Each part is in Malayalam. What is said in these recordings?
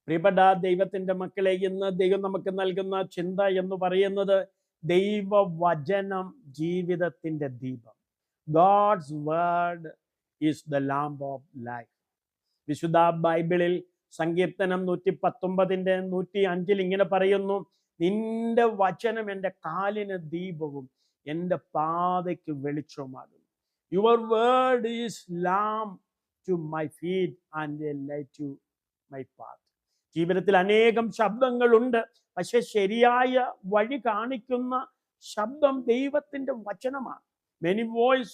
പ്രിയപ്പെട്ട ദൈവത്തിന്റെ മക്കളെ, ഇന്ന് ദൈവം നമുക്ക് നൽകുന്ന ചിന്ത എന്ന് പറയുന്നത് ദൈവവചനം ജീവിതത്തിന്റെ ദീപം. God's word is the lamp of life. വിശുദ്ധ ബൈബിളിൽ സങ്കീർത്തനം 119 105 ഇങ്ങനെ പറയുന്നു, നിന്റെ വചനം എൻ്റെ കാലിന് ദീപവും എൻ്റെ പാതയ്ക്ക് വെളിച്ചവുമാകുന്നു. Your word is lamp to my feet and a light to my path. ജീവിതത്തിൽ അനേകം ശബ്ദങ്ങളുണ്ട്, പക്ഷെ ശരിയായ വഴി കാണിക്കുന്ന ശബ്ദം ദൈവത്തിന്റെ വചനമാണ്. Many voice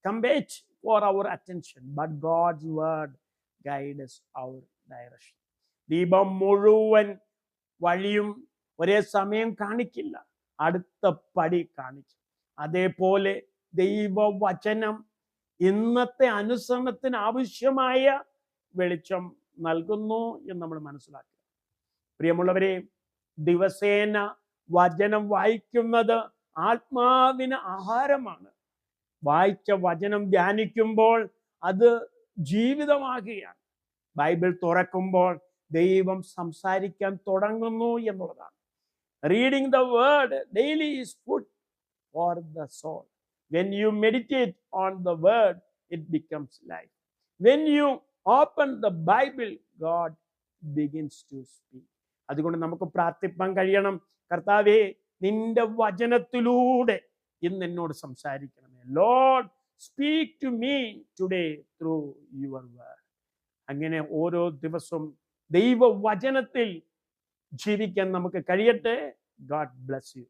compete for our attention, but God's word guides our direction. ദീപം മുഴുവൻ വഴിയും ഒരേ സമയം കാണിക്കില്ല, അടുത്ത പടി കാണിക്കും. അതേപോലെ ദൈവവചനം ഇന്നത്തെ അനുസരണത്തിന് ആവശ്യമായ വെളിച്ചം നൽകുന്നു എന്ന് നമ്മൾ മനസ്സിലാക്കുക. പ്രിയമുള്ളവരെ, ദിവസേന വചനം വായിക്കുന്നത് ആത്മാവിന് ആഹാരമാണ്. വായിച്ച വചനം ധ്യാനിക്കുമ്പോൾ അത് ജീവിതമാകുകയാണ്. ബൈബിൾ തുറക്കുമ്പോൾ ദൈവം സംസാരിക്കാൻ തുടങ്ങുന്നു എന്നുള്ളതാണ്. Reading the word daily is food for the soul. When you meditate on the word, it becomes life. When you open the Bible, God begins to speak. അതുകൊണ്ട് നമുക്ക് പ്രാർത്ഥിപ്പാൻ കഴിയണം, കർത്താവേ, നിന്റെ വചനത്തിലൂടെ ഇന്ന് എന്നോട് സംസാരിക്കണമേ. Lord, speak to me today through your word. അങ്ങനെ ഓരോ ദിവസവും ദൈവവചനത്തിൽ ജീവിക്കാൻ നമുക്ക് കഴിയട്ടെ. God bless you.